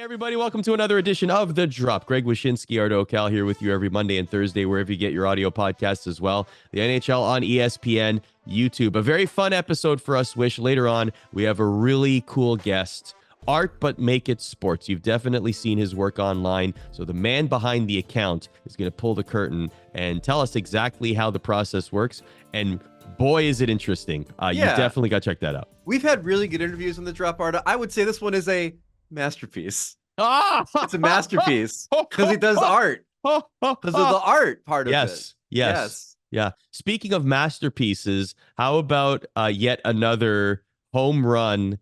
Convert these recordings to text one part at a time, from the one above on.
Everybody, welcome to another edition of The Drop. Greg Wyshynski, Ardo Cal here with you every Monday and Thursday, wherever you get your audio podcasts as well. The NHL on ESPN, YouTube. A very fun episode for us, Wish. Later on, we have a really cool guest. Art, but make it sports. You've definitely seen his work online. So the man behind the account is going to pull the curtain and tell us exactly how the process works. And boy, is it interesting. You definitely got to check that out. We've had really good interviews on The Drop, Ardo. I would say this one is a masterpiece. It's a masterpiece because he does art, because of the art part of it. Yes. Yeah. Speaking of masterpieces, how about yet another home run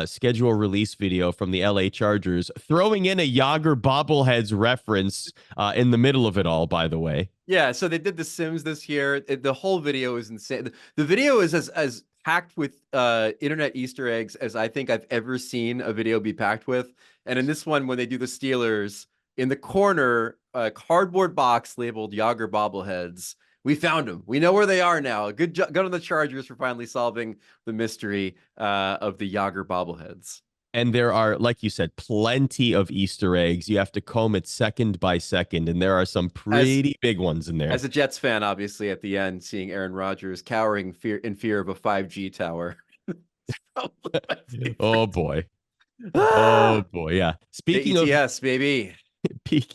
schedule release video from the LA Chargers, throwing in a Yager bobbleheads reference in the middle of it all, by the way. Yeah, so they did The Sims this year. The whole video is insane. The video is as packed with internet Easter eggs as I think I've ever seen a video be packed with. And in this one, when they do the Steelers, in the corner, a cardboard box labeled Yager bobbleheads. We found them. We know where they are now. Good job on the Chargers for finally solving the mystery of the Yager bobbleheads. And there are, like you said, plenty of Easter eggs. You have to comb it second by second, and there are some pretty big ones in there. As a Jets fan, obviously, at the end, seeing Aaron Rodgers cowering in fear of a 5G tower. Oh, boy. Oh, boy, yeah. Speaking ATS, baby.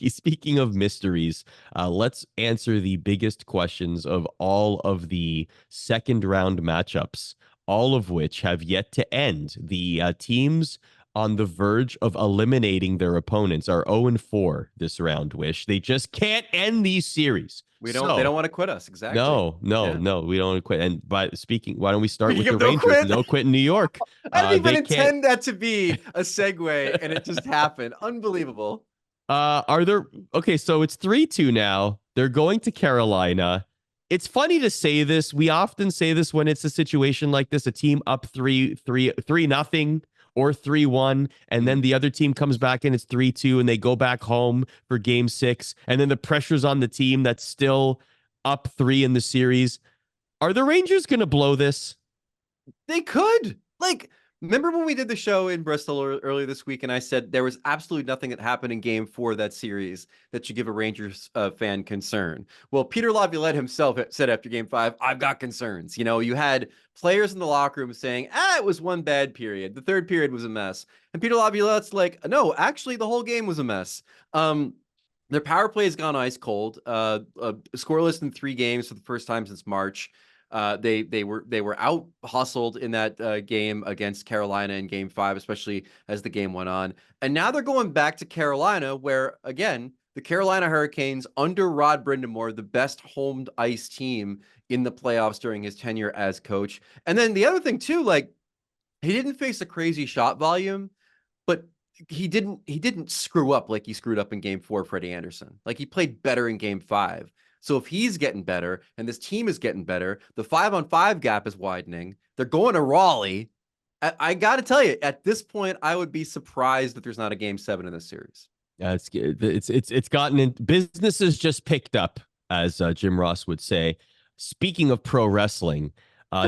Speaking of mysteries, let's answer the biggest questions of all of the second round matchups, all of which have yet to end. The teams on the verge of eliminating their opponents are 0-4 this round, Wish. They just can't end these series. They don't want to quit us. Exactly. No, we don't want to quit. And why don't we start with the Rangers? No quit in New York. I didn't even intend that to be a segue, and it just happened. Unbelievable. Okay, so it's 3-2 now. They're going to Carolina. It's funny to say this. We often say this when it's a situation like this, a team up 3-0 or 3-1, and then the other team comes back and it's 3-2 and they go back home for game 6, and then the pressure's on the team that's still up 3 in the series. Are the Rangers going to blow this? They could. Remember when we did the show in Bristol earlier this week, and I said there was absolutely nothing that happened in Game 4 of that series that should give a Rangers fan concern? Well, Peter Laviolette himself said after Game 5, I've got concerns. You know, you had players in the locker room saying, it was one bad period. The third period was a mess. And Peter Laviolette's like, no, actually, the whole game was a mess. Their power play has gone ice cold. Scoreless in 3 games for the first time since March. They were out hustled in that game against Carolina in Game 5, especially as the game went on. And now they're going back to Carolina, where again, the Carolina Hurricanes under Rod Brindamore, the best home ice team in the playoffs during his tenure as coach. And then the other thing too, he didn't face a crazy shot volume, but he didn't screw up like he screwed up in Game 4, Freddie Anderson. He played better in Game 5. So if he's getting better and this team is getting better, the 5-on-5 gap is widening. They're going to Raleigh. I got to tell you, at this point, I would be surprised that there's not a Game 7 in this series. Yeah, it's gotten in. Business has just picked up, as Jim Ross would say. Speaking of pro wrestling,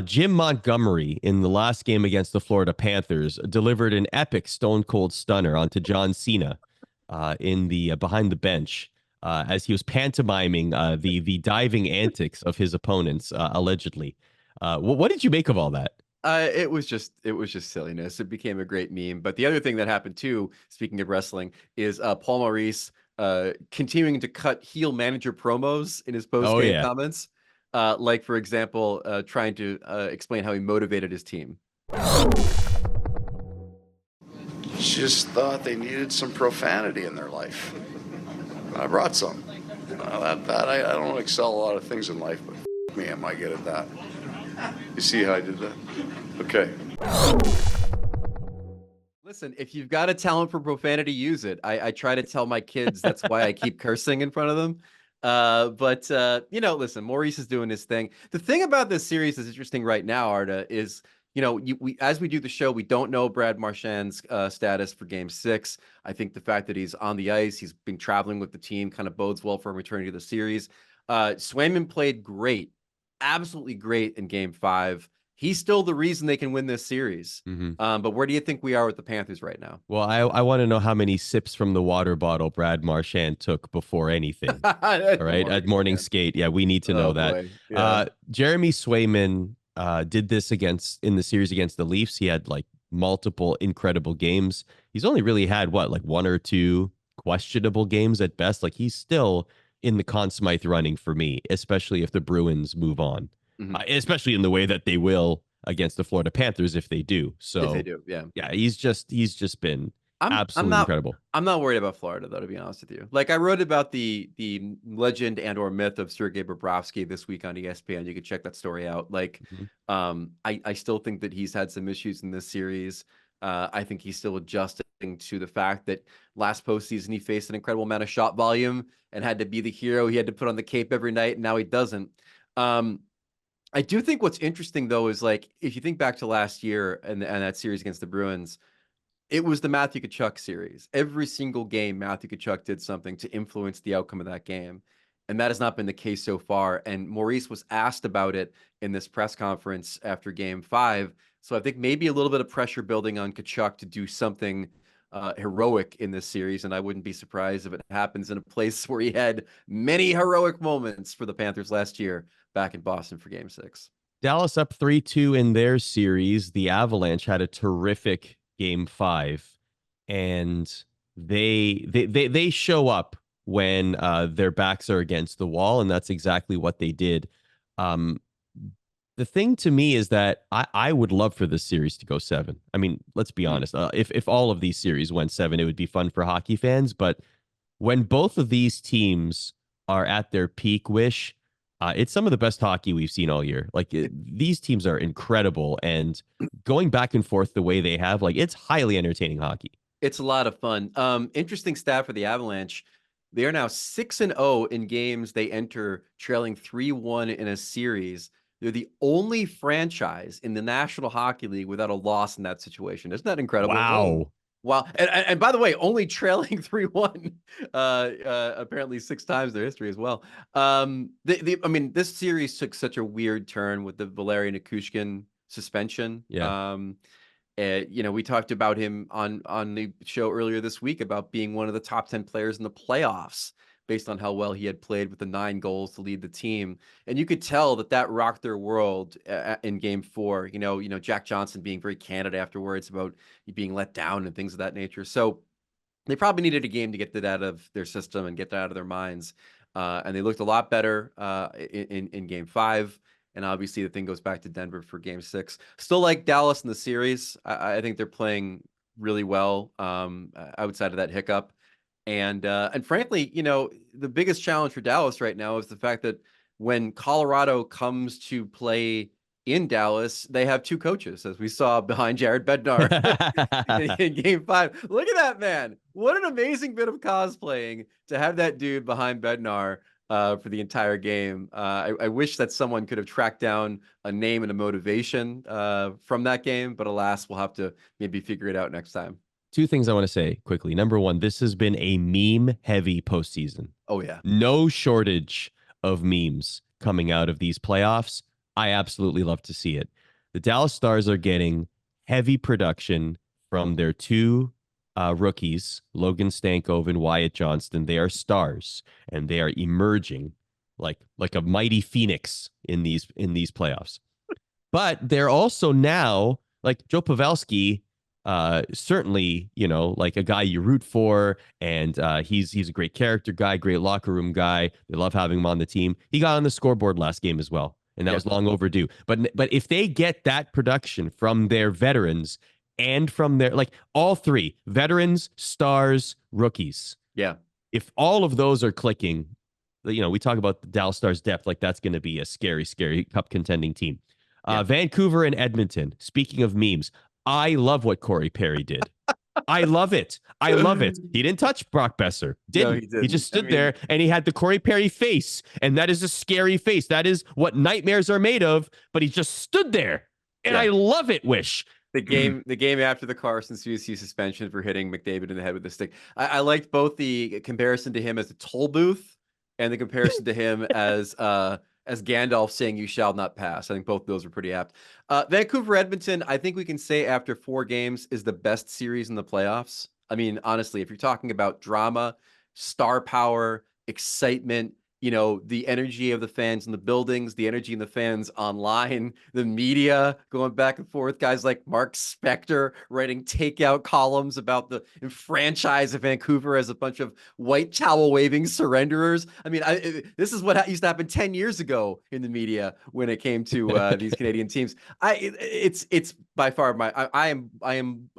Jim Montgomery in the last game against the Florida Panthers delivered an epic Stone Cold Stunner onto John Cena in the behind the bench. As he was pantomiming the diving antics of his opponents, allegedly. What did you make of all that? It was just silliness. It became a great meme. But the other thing that happened too, speaking of wrestling, is Paul Maurice continuing to cut heel manager promos in his post-game comments. For example, trying to explain how he motivated his team. Just thought they needed some profanity in their life. I brought some. I don't excel a lot of things in life, but me, am I good at that? You see how I did that? Okay. Listen, if you've got a talent for profanity, use it. I try to tell my kids that's why I keep cursing in front of them. Listen, Maurice is doing his thing. The thing about this series that's interesting right now, Arda, is as we do the show, we don't know Brad Marchand's status for Game 6. I think the fact that he's on the ice, he's been traveling with the team, kind of bodes well for him returning to the series. Swayman played great, absolutely great in Game 5. he's still the reason they can win this series. But where do you think we are with the Panthers right now? Well, I want to know how many sips from the water bottle Brad Marchand took before anything. All right, at morning skate. Yeah, we need to know that. Boy. Yeah. Jeremy Swayman did this in the series against the Leafs. He had like multiple incredible games. He's only really had like one or two questionable games at best. Like he's still in the Conn Smythe running for me, especially if the Bruins move on, especially in the way that they will against the Florida Panthers if they do. So if they do, yeah, he's just been absolutely incredible. I'm not worried about Florida though, to be honest with you. Like I wrote about the legend and or myth of Sergei Bobrovsky this week on ESPN. You can check that story out. Like, I still think that he's had some issues in this series. I think he's still adjusting to the fact that last postseason he faced an incredible amount of shot volume and had to be the hero. He had to put on the cape every night, and now he doesn't. I do think what's interesting though is like if you think back to last year and that series against the Bruins, it was the Matthew Tkachuk series. Every single game, Matthew Tkachuk did something to influence the outcome of that game. And that has not been the case so far. And Maurice was asked about it in this press conference after game 5. So I think maybe a little bit of pressure building on Tkachuk to do something heroic in this series. And I wouldn't be surprised if it happens in a place where he had many heroic moments for the Panthers last year back in Boston for game 6. Dallas up 3-2 in their series. The Avalanche had a terrific game 5, and they show up when their backs are against the wall, and that's exactly what they did. The thing to me is that I would love for this series to go 7. I mean, let's be honest. If all of these series went 7, it would be fun for hockey fans. But when both of these teams are at their peak, it's some of the best hockey we've seen all year. Like these teams are incredible, and going back and forth the way they have, like it's highly entertaining hockey. It's a lot of fun. Interesting stat for the Avalanche. They are now 6-0 in games they enter trailing 3-1 in a series. They're the only franchise in the National Hockey League without a loss in that situation. Isn't that incredible? Wow. Wow. And by the way, only trailing 3-1 apparently 6 times in their history as well. I mean, this series took such a weird turn with the Valeri Nichushkin suspension. Yeah. We talked about him on the show earlier this week about being one of the top 10 players in the playoffs based on how well he had played with the 9 goals to lead the team. And you could tell that rocked their world in game 4. Jack Johnson being very candid afterwards about being let down and things of that nature. So they probably needed a game to get that out of their system and get that out of their minds. And they looked a lot better in game 5. And obviously the thing goes back to Denver for game 6. Still like Dallas in the series. I think they're playing really well outside of that hiccup. And frankly, the biggest challenge for Dallas right now is the fact that when Colorado comes to play in Dallas, they have 2 coaches, as we saw behind Jared Bednar in game 5. Look at that, man. What an amazing bit of cosplaying to have that dude behind Bednar for the entire game. I wish that someone could have tracked down a name and a motivation from that game, but alas, we'll have to maybe figure it out next time. 2 things I want to say quickly. Number 1, this has been a meme-heavy postseason. Oh, yeah. No shortage of memes coming out of these playoffs. I absolutely love to see it. The Dallas Stars are getting heavy production from their 2 rookies, Logan Stankoven and Wyatt Johnston. They are stars, and they are emerging like a mighty phoenix in these playoffs. But they're also now, like Joe Pavelski, certainly, like a guy you root for, and he's a great character guy, great locker room guy. They love having him on the team. He got on the scoreboard last game as well, and that was long overdue. But if they get that production from their veterans and from their, like, all 3 veterans, stars, rookies, if all of those are clicking, we talk about the Dallas Stars depth, like that's going to be a scary cup contending team. Vancouver and Edmonton, speaking of memes, I love what Corey Perry did. I love it. He didn't touch Brock Besser. No, he didn't. He just stood there, and he had the Corey Perry face, and that is a scary face. That is what nightmares are made of, but he just stood there, and I love it, Wish. The game after the Carson Soucy suspension for hitting McDavid in the head with the stick. I liked both the comparison to him as a toll booth and the comparison to him as as Gandalf saying, "You shall not pass." I think both of those are pretty apt. Vancouver Edmonton, I think we can say after 4 games is the best series in the playoffs. I mean, honestly, if you're talking about drama, star power, excitement, the energy of the fans in the buildings, the energy in the fans online, the media going back and forth, guys like Mark Spector writing takeout columns about the franchise of Vancouver as a bunch of white towel waving surrenderers. I mean, this is what used to happen 10 years ago in the media when it came to these Canadian teams. It's by far I am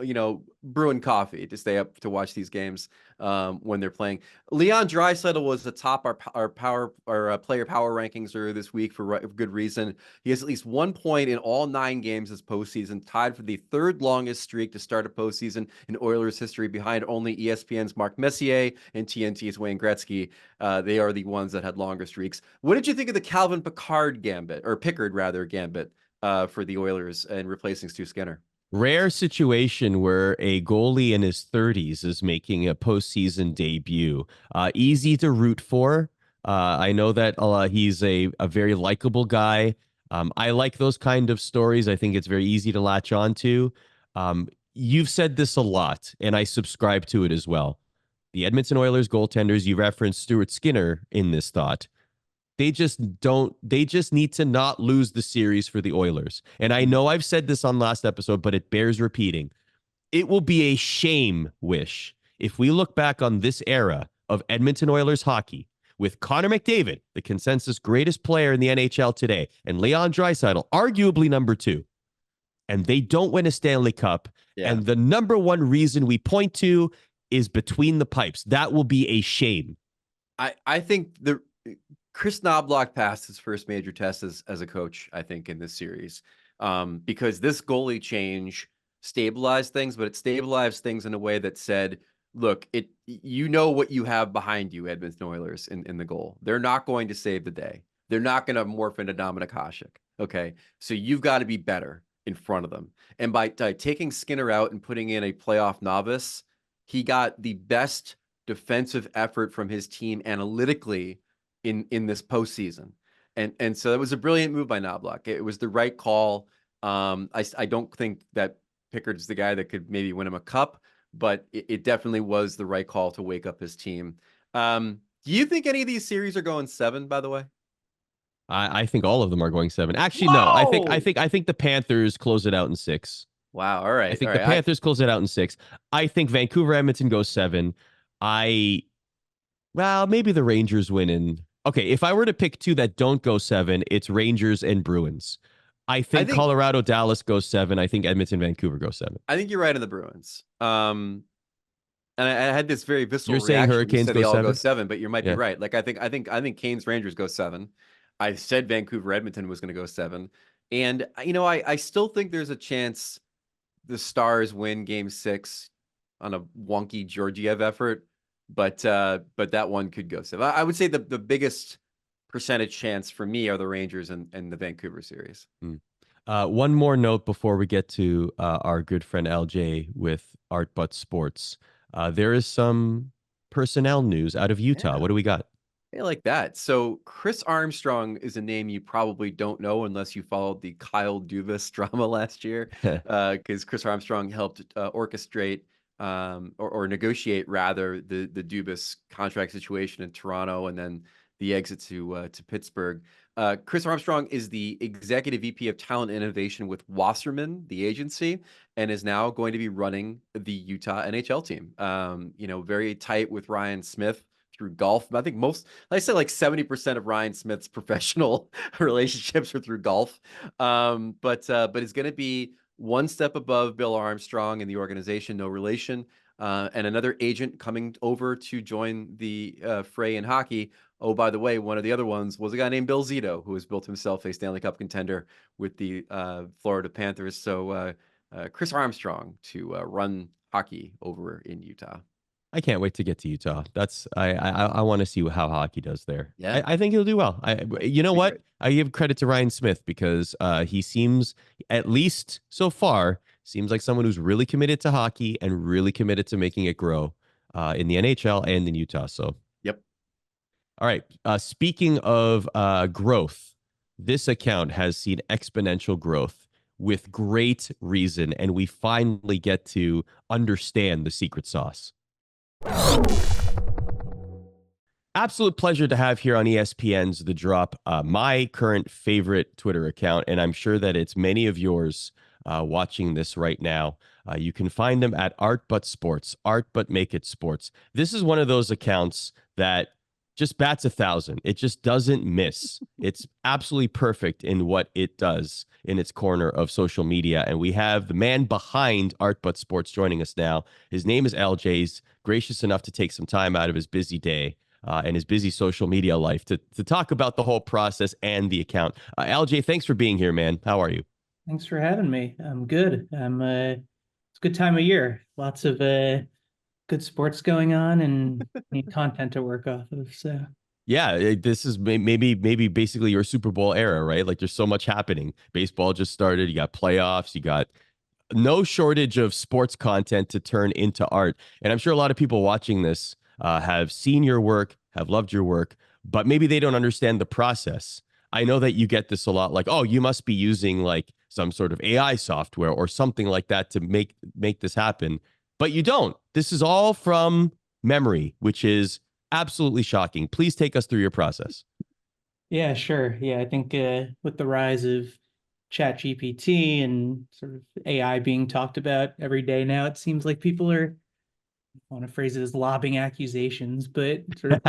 brewing coffee to stay up to watch these games when they're playing. Leon Draisaitl was atop our player power rankings earlier this week for good reason. He has at least 1 point in all 9 games this postseason, tied for the 3rd longest streak to start a postseason in Oilers history, behind only ESPN's Mark Messier and TNT's Wayne Gretzky. They are the ones that had longer streaks. What did you think of the Calvin Pickard gambit, or Pickard rather, gambit for the Oilers and replacing Stu Skinner? Rare situation where a goalie in his 30s is making a postseason debut. Easy to root for. I know that he's a very likable guy. I like those kind of stories. I think it's very easy to latch on to. You've said this a lot, and I subscribe to it as well. The Edmonton Oilers goaltenders, you referenced Stuart Skinner in this thought. They just need to not lose the series for the Oilers. And I know I've said this on last episode, but it bears repeating. It will be a shame, Wish, if we look back on this era of Edmonton Oilers hockey with Connor McDavid, the consensus greatest player in the NHL today, and Leon Draisaitl, arguably number 2, and they don't win a Stanley Cup. Yeah. And the number one reason we point to is between the pipes. That will be a shame. I think Chris Knobloch passed his first major test as a coach, I think, in this series, because this goalie change stabilized things, but it stabilized things in a way that said, look, what you have behind you, Edmonton Oilers, in the goal. They're not going to save the day. They're not going to morph into Dominik Hasek. Okay, so you've got to be better in front of them. And by taking Skinner out and putting in a playoff novice, he got the best defensive effort from his team analytically in this postseason. And so it was a brilliant move by Knobloch. It was the right call. I don't think that Pickard's the guy that could maybe win him a cup, but it definitely was the right call to wake up his team. Do you think any of these series are going 7, by the way? I think all of them are going 7. Actually, Whoa! No. I think the Panthers close it out in 6. Wow. All right. I think the Panthers close it out in 6. I think Vancouver Edmonton goes 7. Maybe the Rangers win in. Okay, if I were to pick 2 that don't go 7, it's Rangers and Bruins. I think Colorado Dallas goes 7. I think Edmonton Vancouver goes 7. I think you're right on the Bruins. And I had this very visceral. You're saying Hurricanes they all go 7? Go 7, but you might be right. Like I think Canes Rangers go 7. I said Vancouver Edmonton was going to go 7, and I still think there's a chance the Stars win Game 6 on a wonky Georgiev effort, but that one could go 7. I would say the biggest percentage chance for me are the Rangers and the Vancouver series. One more note before we get to our good friend LJ with Art But Sports. There is some personnel news out of Utah. Yeah. What do we got? I like that. So Chris Armstrong is a name you probably don't know unless you followed the Kyle Dubas drama last year, because Chris Armstrong helped orchestrate or negotiate rather the Dubas contract situation in Toronto and then the exit to Pittsburgh. Chris Armstrong is the executive VP of talent innovation with Wasserman, the agency, and is now going to be running the Utah NHL team. Very tight with Ryan Smith through golf. I think I said like 70% of Ryan Smith's professional relationships are through golf. But it's going to be one step above Bill Armstrong in the organization, no relation, and another agent coming over to join the fray in hockey. Oh, by the way, one of the other ones was a guy named Bill Zito, who has built himself a Stanley Cup contender with the Florida Panthers. So Chris Armstrong to run hockey over in Utah. I can't wait to get to Utah. I want to see how hockey does there. Yeah, I think he'll do well. You know what? Great. I give credit to Ryan Smith because he seems, at least so far, seems like someone who's really committed to hockey and really committed to making it grow in the NHL and in Utah. So, yep. All right. Speaking of growth, this account has seen exponential growth with great reason, and we finally get to understand the secret sauce. Absolute pleasure to have here on ESPN's The Drop, my current favorite Twitter account, and I'm sure that it's many of yours watching this right now. You can find them at Art But Sports, Art But Make It Sports. This is one of those accounts that just bats 1,000. It just doesn't miss. It's absolutely perfect in what it does in its corner of social media. And we have the man behind Art But Sports joining us now. His name is LJ. He's gracious enough to take some time out of his busy day and his busy social media life to talk about the whole process and the account. LJ, thanks for being here, man. How are you? Thanks for having me. I'm good. It's a good time of year. Lots of good sports going on and need content to work off of. So yeah, this is maybe basically your Super Bowl era, right? Like there's so much happening. Baseball just started. You got playoffs. You got no shortage of sports content to turn into art. And I'm sure a lot of people watching this have seen your work, have loved your work, but maybe they don't understand the process. I know that you get this a lot, like, oh, you must be using like some sort of AI software or something like that to make this happen. But you don't. This is all from memory, which is absolutely shocking. Please take us through your process. yeah, sure. Yeah, I think with the rise of ChatGPT and sort of AI being talked about every day now, it seems like people are, I want to phrase it as lobbing accusations, but sort of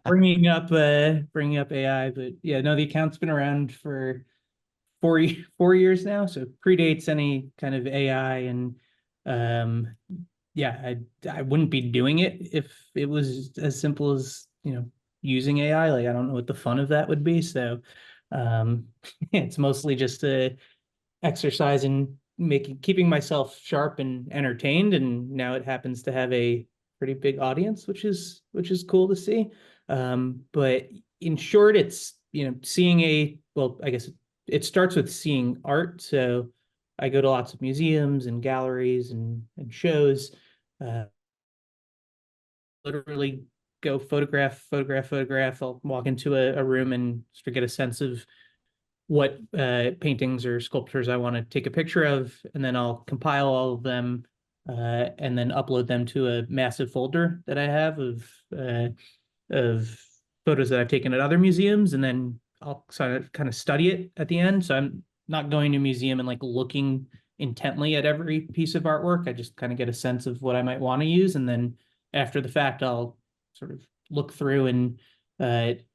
bringing up AI. But yeah, no, the account's been around for 4 years now, so predates any kind of AI. And yeah, I wouldn't be doing it if it was as simple as, using AI. Like, I don't know what the fun of that would be. So it's mostly just a exercise in keeping myself sharp and entertained. And now it happens to have a pretty big audience, which is cool to see. But in short, it's, seeing I guess it starts with seeing art. So I go to lots of museums and galleries and shows. Literally go photograph. I'll walk into a room and sort of get a sense of what paintings or sculptures I want to take a picture of, and then I'll compile all of them and then upload them to a massive folder that I have of photos that I've taken at other museums, and then I'll kind of study it at the end. So I'm not going to a museum and like looking intently at every piece of artwork. I just kind of get a sense of what I might want to use, and then after the fact, I'll sort of look through, and it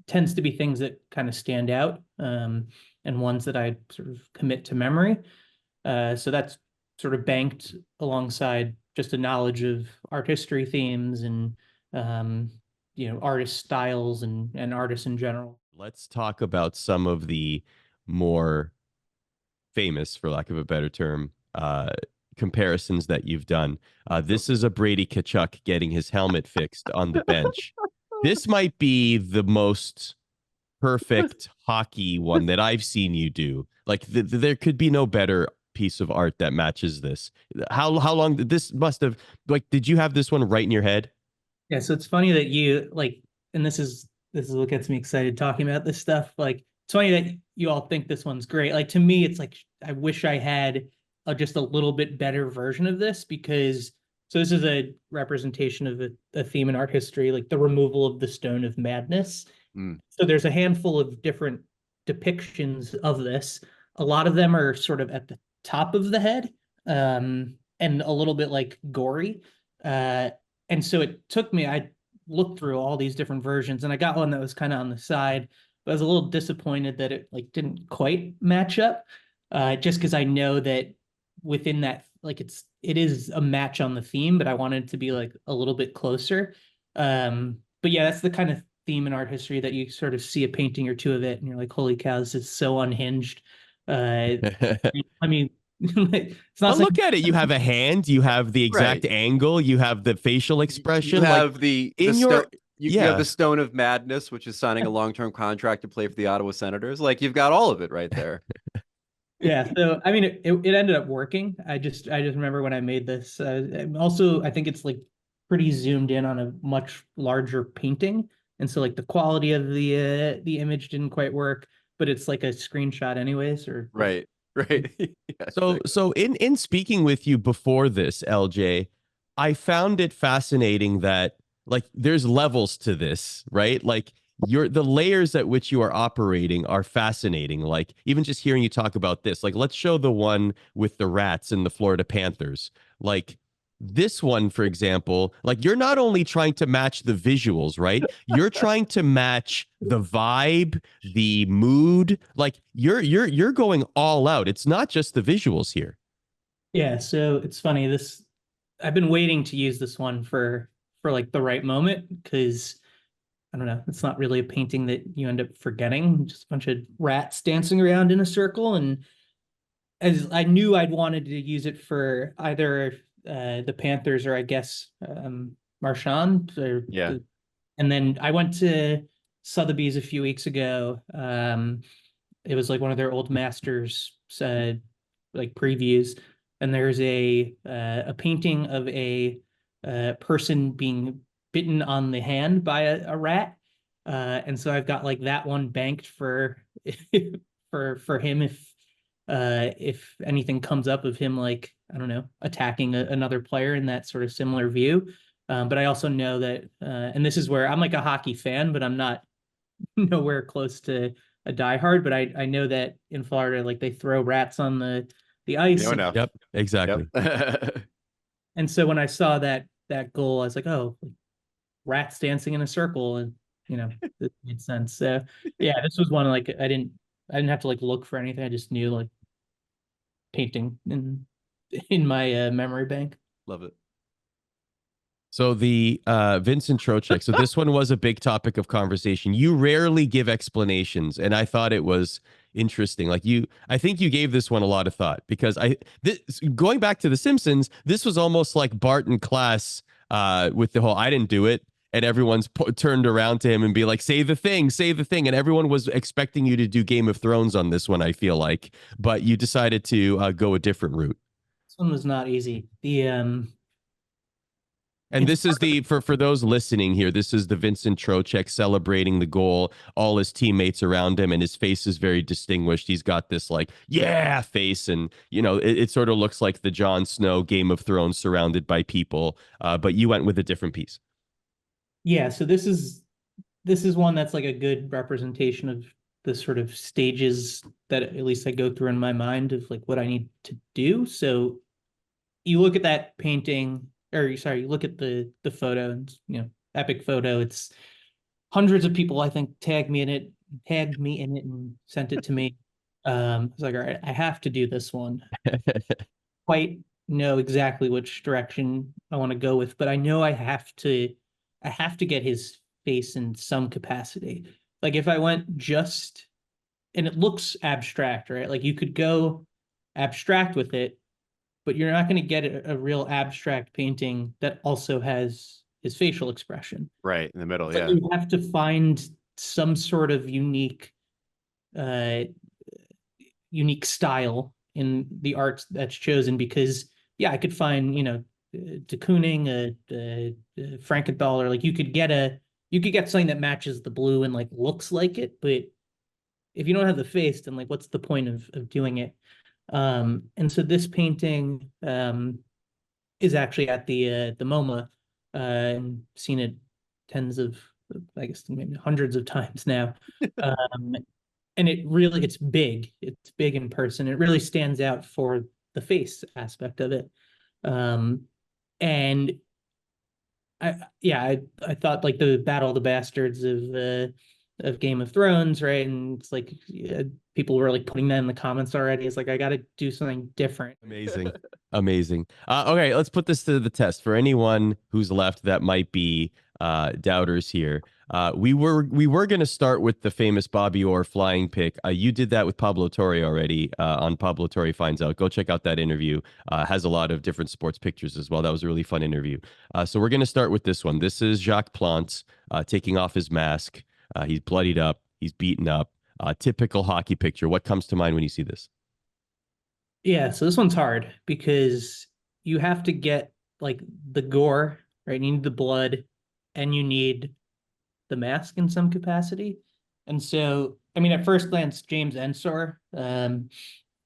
tends to be things that kind of stand out, and ones that I sort of commit to memory. So that's sort of banked alongside just a knowledge of art history themes and artist styles and artists in general. Let's talk about some of the more famous, for lack of a better term, comparisons that you've done. This is a Brady Tkachuk getting his helmet fixed on the bench. This might be the most perfect hockey one that I've seen you do. Like there could be no better piece of art that matches this. How long did this must have, like, did you have this one right in your head? Yeah, so it's funny that you like, and this is what gets me excited talking about this stuff. Like, it's funny that you all think this one's great. Like, to me, it's like I wish I had just a little bit better version of this, because so this is a representation of a theme in art history, like the removal of the Stone of Madness. So there's a handful of different depictions of this. A lot of them are sort of at the top of the head, and a little bit like gory. And so it took me, I looked through all these different versions, and I got one that was kind of on the side, but I was a little disappointed that it like didn't quite match up, just because I know that within that, like it is a match on the theme, but I wanted it to be like a little bit closer. But yeah, that's the kind of theme in art history that you sort of see a painting or two of it and you're like, holy cow, this is so unhinged. I mean, it's not. But look at it. You have a hand. You have the exact angle. You have the facial expression. You have you have the Stone of Madness, which is signing a long-term contract to play for the Ottawa Senators. Like, you've got all of it right there. Yeah. So I mean, it ended up working. I just remember when I made this. Also, I think it's like pretty zoomed in on a much larger painting, and so like the quality of the image didn't quite work. but it's like a screenshot anyways, or Right. Right. Yeah, So exactly. so in speaking with you before this, LJ, I found it fascinating that like there's levels to this, right? Like the layers at which you are operating are fascinating. Like even just hearing you talk about this, like let's show the one with the rats in the Florida Panthers. Like this one, for example, like you're not only trying to match the visuals, right? You're trying to match the vibe, the mood. Like you're going all out. It's not just the visuals here. yeah. So it's funny. I've been waiting to use this one for like the right moment, because I don't know, it's not really a painting that you end up forgetting. Just a bunch of rats dancing around in a circle, and as I knew I'd wanted to use it for either the Panthers or I guess Marchand. Yeah. And then I went to Sotheby's a few weeks ago. It was like one of their old masters like previews, and there's a painting of a person being bitten on the hand by a rat. And so I've got like that one banked for for him if anything comes up of him, like, I don't know, attacking another player in that sort of similar view. But I also know that, and this is where I'm like a hockey fan, but I'm not nowhere close to a diehard. But I know that in Florida, like they throw rats on the ice. You know enough. Yep, exactly. Yep. And so when I saw that goal, I was like, oh, rats dancing in a circle, and it made sense. So yeah, this was one like I didn't have to like look for anything. I just knew, like, painting in my memory bank. Love it. So the Vincent Trocheck. So this one was a big topic of conversation. You rarely give explanations, and I thought it was interesting. Like I think you gave this one a lot of thought, because going back to The Simpsons, this was almost like Bart in class with the whole "I didn't do it," and everyone's turned around to him and be like, say the thing," and everyone was expecting you to do Game of Thrones on this one, I feel like, but you decided to go a different route. This one was not easy. And this is for those listening here, this is the Vincent Trocheck celebrating the goal, all his teammates around him, and his face is very distinguished. He's got this like, yeah, face, and it sort of looks like the Jon Snow Game of Thrones surrounded by people, but you went with a different piece. Yeah, so this is one that's like a good representation of the sort of stages that at least I go through in my mind of like what I need to do. So you look at that painting, or sorry, you look at the photo, and epic photo. It's hundreds of people, I think, tagged me in it and sent it to me. I was like, all right, I have to do this one. Quite know exactly which direction I want to go with, but I know I have to get his face in some capacity. Like if I went just, and it looks abstract, right? Like you could go abstract with it, but you're not going to get a real abstract painting that also has his facial expression. Right in the middle. So Yeah. you have to find some sort of unique style in the art that's chosen, because I could find, de Kooning, Frankenthaler, like you could get something that matches the blue and like looks like it, but if you don't have the face, then like what's the point of doing it? And so this painting is actually at the MoMA, and seen it tens of, I guess maybe hundreds of times now. And it's big. It's big in person. It really stands out for the face aspect of it. And I thought like the Battle of the Bastards of Game of Thrones, right? And it's like people were like putting that in the comments already. It's like I got to do something different. Amazing. Okay, let's put this to the test for anyone who's left that might be doubters here. We were going to start with the famous Bobby Orr flying pick. You did that with Pablo Torre already on Pablo Torre Finds Out. Go check out that interview. Has a lot of different sports pictures as well. That was a really fun interview. So we're going to start with this one. This is Jacques Plante taking off his mask. He's bloodied up. He's beaten up. Typical hockey picture. What comes to mind when you see this? Yeah, so this one's hard because you have to get like the gore, right? You need the blood and you need the mask in some capacity. And so, I mean, at first glance, James Ensor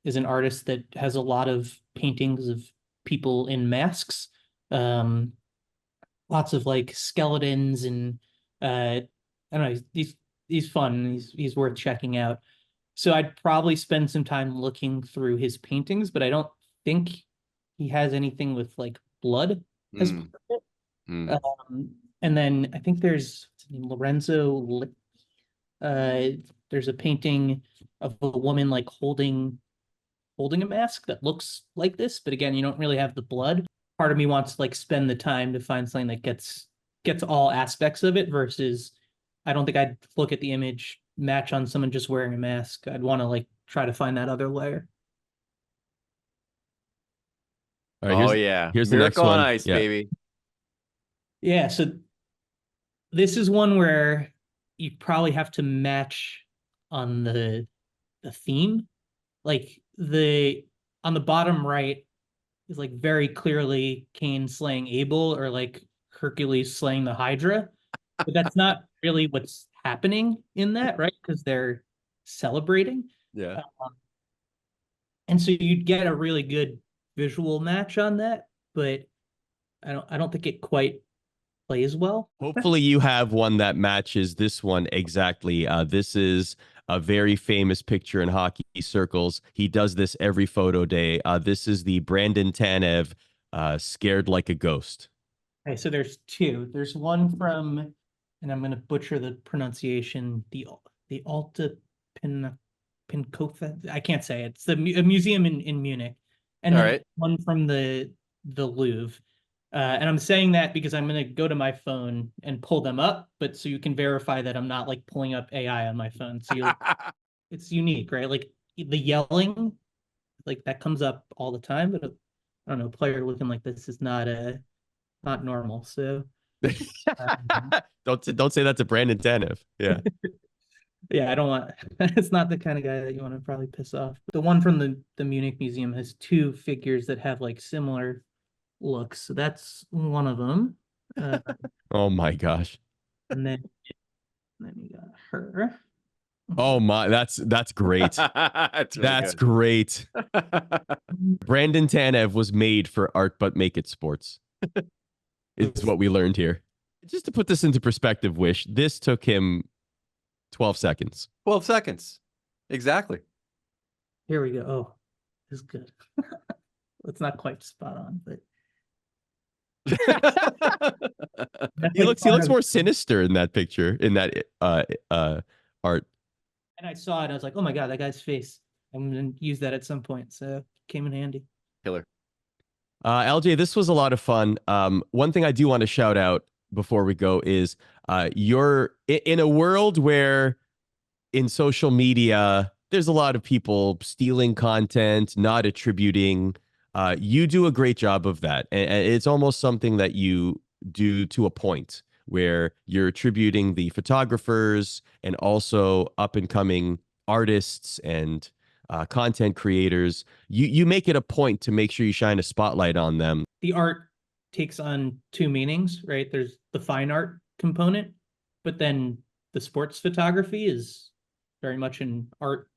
is an artist that has a lot of paintings of people in masks, lots of like skeletons, and I don't know, he's fun. He's worth checking out. So I'd probably spend some time looking through his paintings, but I don't think he has anything with like blood as part of it. And then I think there's Lorenzo. There's a painting of a woman like holding a mask that looks like this, but again, you don't really have the blood. Part of me wants to like spend the time to find something that gets all aspects of it, versus I don't think I'd look at the image, match on someone just wearing a mask. I'd want to like try to find that other layer. All right, here's the next Miracle on one. Ice, baby. Yeah, so this is one where you probably have to match on the theme. Like on the bottom right is like very clearly Cain slaying Abel, or like Hercules slaying the Hydra. But that's not really what's happening in that, right? Because they're celebrating. Yeah. And so you'd get a really good visual match on that, but I don't think it quite plays well. Hopefully you have one that matches this one exactly. This is a very famous picture in hockey circles. He does this every photo day. This is the Brandon Tanev Scared Like a Ghost. Okay, so there's two. There's one from, and I'm going to butcher the pronunciation, the Alta Pinkofa. I can't say it. It's a museum in Munich. And then one from the Louvre. And I'm saying that because I'm going to go to my phone and pull them up, but so you can verify that I'm not like pulling up AI on my phone. So it's unique, right? Like the yelling, like that comes up all the time, but I don't know, a player looking like this is not normal. So don't say that to Brandon Tanev. Yeah. Yeah, I don't want, it's not the kind of guy that you want to probably piss off. The one from the Munich Museum has two figures that have like similar looks. So that's one of them. Oh my gosh. And then you got her. Oh my, that's great. That's great. Brandon Tanev was made for art, but make it sports. It's what we learned here. Just to put this into perspective, Wish, this took him 12 seconds. 12 seconds. Exactly. Here we go. Oh, this is good. It's not quite spot on, but he looks more sinister in that picture, in that art. And I saw it, I was like, oh my God, that guy's face. I'm gonna use that at some point. So it came in handy. Killer. LJ, this was a lot of fun. One thing I do want to shout out before we go is you're in a world where in social media, there's a lot of people stealing content, not attributing. You do a great job of that. And it's almost something that you do to a point where you're attributing the photographers and also up and coming artists and content creators. You make it a point to make sure you shine a spotlight on them. The art takes on two meanings, right? There's the fine art component, but then the sports photography is very much an art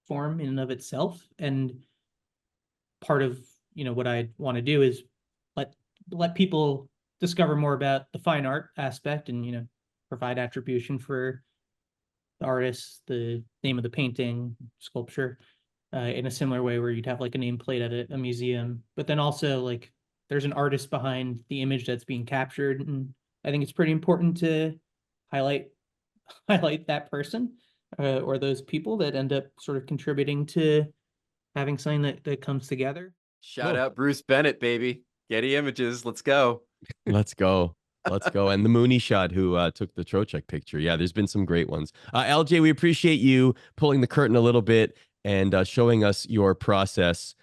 form in and of itself. And part of, what I want to do is let people discover more about the fine art aspect and, provide attribution for the artist, the name of the painting, sculpture, in a similar way where you'd have like a nameplate at a museum, but then also like there's an artist behind the image that's being captured. And I think it's pretty important to highlight that person or those people that end up sort of contributing to having something that comes together. Shout out Bruce Bennett, baby. Getty Images. Let's go. Let's go. And the Mooney shot who took the Trocheck picture. Yeah, there's been some great ones. LJ, we appreciate you pulling the curtain a little bit and showing us your process.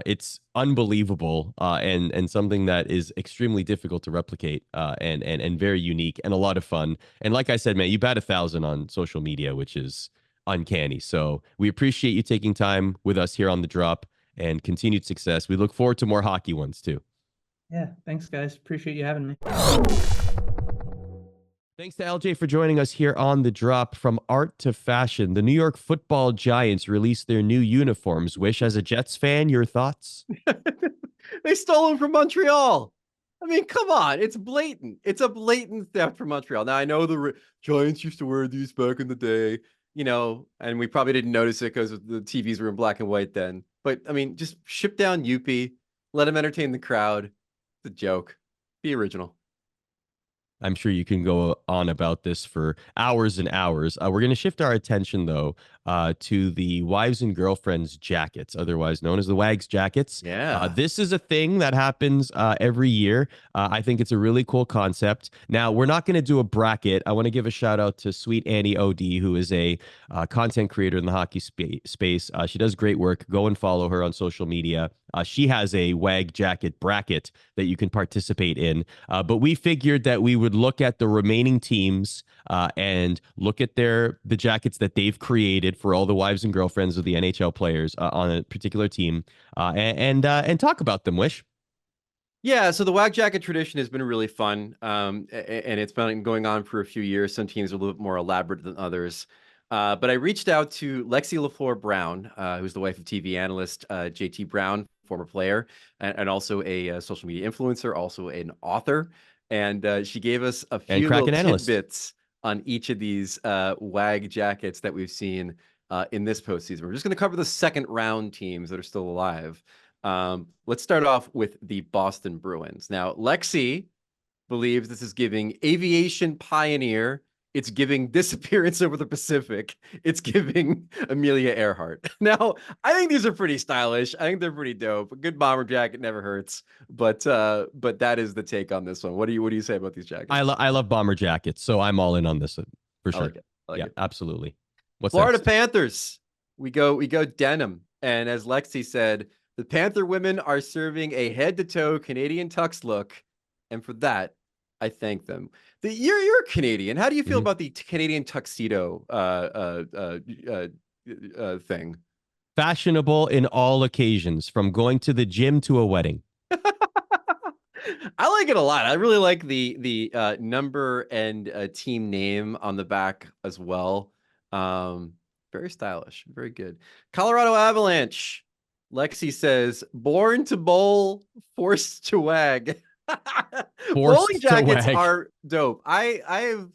It's unbelievable and something that is extremely difficult to replicate and very unique and a lot of fun. And like I said, man, you bat 1,000 on social media, which is uncanny. So we appreciate you taking time with us here on The Drop and continued success. We look forward to more hockey ones too. Yeah, thanks guys. Appreciate you having me. Thanks to LJ for joining us here on The Drop. From art to fashion, the New York Football Giants released their new uniforms. Wish, as a Jets fan, your thoughts? They stole them from Montreal. I mean, come on. It's blatant. It's a blatant theft from Montreal. Now, I know the Giants used to wear these back in the day, and we probably didn't notice it because the TVs were in black and white then. But, I mean, just ship down Yuppie, let him entertain the crowd. It's a joke. Be original. I'm sure you can go on about this for hours and hours. We're going to shift our attention, though, to the wives and girlfriends jackets, otherwise known as the WAGs jackets. Yeah. This is a thing that happens every year. I think it's a really cool concept. Now, we're not going to do a bracket. I want to give a shout out to Sweet Annie OD, who is a content creator in the hockey space. She does great work. Go and follow her on social media. She has a WAG jacket bracket that you can participate in. But we figured that we would look at the remaining teams and look at the jackets that they've created for all the wives and girlfriends of the NHL players on a particular team and talk about them, Wish. Yeah, so the WAG jacket tradition has been really fun, and it's been going on for a few years. Some teams are a little bit more elaborate than others. But I reached out to Lexi LaFleur Brown, who's the wife of TV analyst JT Brown, former player, and also a social media influencer, also an author. And she gave us a few little tidbits on each of these WAG jackets that we've seen in this postseason. We're just going to cover the second round teams that are still alive. Let's start off with the Boston Bruins. Now, Lexi believes this is giving aviation pioneer. It's giving disappearance over the Pacific. It's giving Amelia Earhart. Now, I think these are pretty stylish. I think they're pretty dope. A good bomber jacket never hurts. But that is the take on this one. What do you say about these jackets? I love bomber jackets, so I'm all in on this for sure. I like it. Absolutely. What's Florida next? Panthers. We go denim. And as Lexi said, the Panther women are serving a head-to-toe Canadian tux look. And for that, I thank them. You're Canadian. How do you feel about the Canadian tuxedo thing? Fashionable in all occasions, from going to the gym to a wedding. I like it a lot. I really like the number and team name on the back as well. Very stylish. Very good. Colorado Avalanche. Lexi says, born to bowl, forced to wag. Bowling jackets are dope. I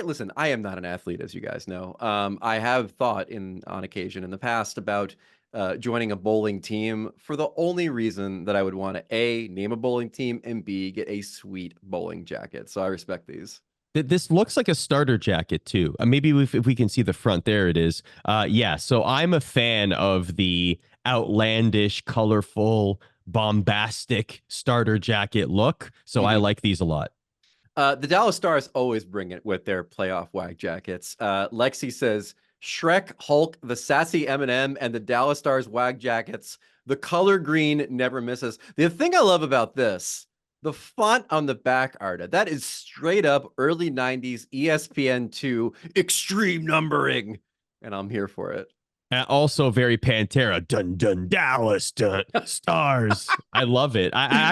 listen, I am not an athlete, as you guys know. I have thought on occasion in the past about joining a bowling team for the only reason that I would want to A, name a bowling team, and B, get a sweet bowling jacket. So I respect these. This looks like a starter jacket too. Maybe if we can see the front, there it is. Yeah, so I'm a fan of the outlandish, colorful, bombastic starter jacket look. So I like these a lot. The Dallas Stars always bring it with their playoff WAG jackets. Lexi says, Shrek, Hulk, the sassy M&M, and the Dallas Stars WAG jackets. The color green never misses. The thing I love about this, the font on the back, Arda, that is straight up early 90s ESPN2 extreme numbering. And I'm here for it. Also very Pantera. Dun dun Dallas dun Stars. I love it. I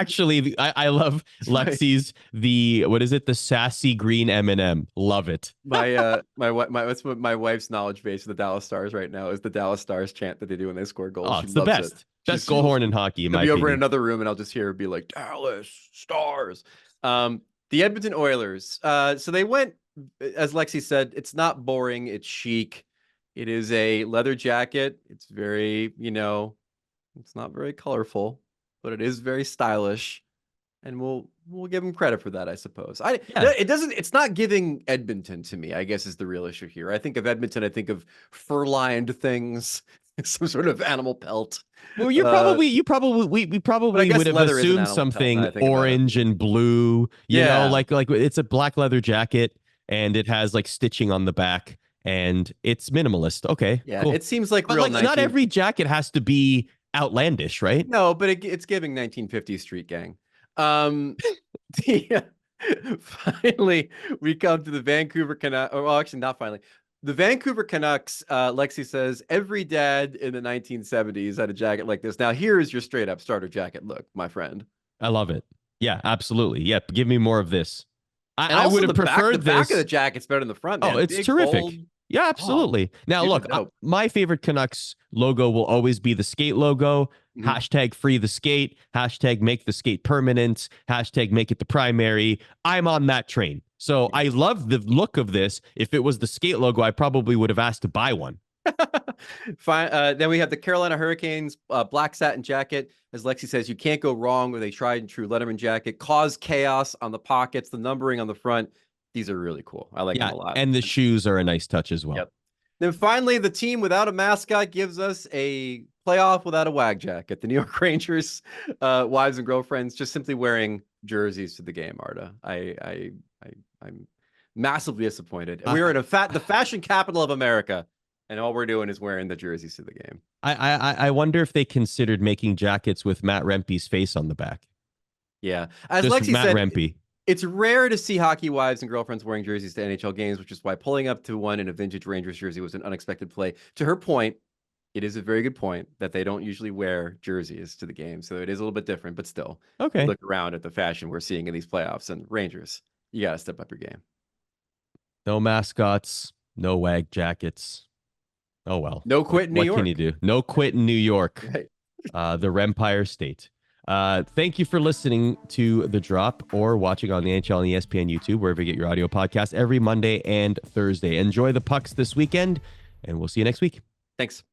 love Lexi's the sassy green M&M. Love it. My wife's knowledge base of the Dallas Stars right now is the Dallas Stars chant that they do when they score goals. Oh, it's the best. Best goal horn in hockey. I'll be over in another room and I'll just hear her be like, Dallas Stars. The Edmonton Oilers. So they went, as Lexi said, it's not boring, it's chic. It is a leather jacket. It's very, it's not very colorful, but it is very stylish. And we'll give them credit for that, I suppose. It's not giving Edmonton to me, I guess, is the real issue here. I think of Edmonton, I think of fur-lined things, some sort of animal pelt. Well, we probably would have assumed something orange and blue, you know, like it's a black leather jacket and it has like stitching on the back. And it's minimalist. Okay. Yeah, cool. It seems like but not every jacket has to be outlandish, right? No, but it's giving 1950s street gang. Finally, we come to the Vancouver Canucks. Well, actually, not finally. The Vancouver Canucks, Lexi says, every dad in the 1970s had a jacket like this. Now, here is your straight up starter jacket look, my friend. I love it. Yeah, absolutely. Yep. Give me more of this. And I also would have preferred the back this. of the jacket's better than the front. Man. Oh, it's Big, terrific. bold. Yeah, absolutely. Now, these are look, dope. my favorite Canucks logo will always be the skate logo. Mhm. Hashtag free the skate. Hashtag make the skate permanent. Hashtag make it the primary. I'm on that train. So I love the look of this. If it was the skate logo, I probably would have asked to buy one. Fine. Then we have the Carolina Hurricanes black satin jacket. As Lexi says, you can't go wrong with a tried and true Letterman jacket. Cause chaos on the pockets, the numbering on the front. These are really cool. I like them a lot. And the shoes are a nice touch as well. Yep. Then finally, the team without a mascot gives us a playoff without a WAG jacket. The New York Rangers, wives and girlfriends, just simply wearing jerseys to the game. Arda, I'm massively disappointed. We are in the fashion capital of America, and all we're doing is wearing the jerseys to the game. I wonder if they considered making jackets with Matt Rempe's face on the back. Yeah, as Just Lexi Matt said, Rempe. it's rare to see hockey wives and girlfriends wearing jerseys to NHL games, which is why pulling up to one in a vintage Rangers jersey was an unexpected play. To her point, it is a very good point that they don't usually wear jerseys to the game, so it is a little bit different, but still. Okay. Look around at the fashion we're seeing in these playoffs, and Rangers, you got to step up your game. No mascots, no WAG jackets. Oh, well. No quit in New York. What can you do? No quit in New York, Right. The Rempire State. Thank you for listening to The Drop or watching on the NHL and ESPN YouTube, wherever you get your audio podcast every Monday and Thursday. Enjoy the pucks this weekend, and we'll see you next week. Thanks.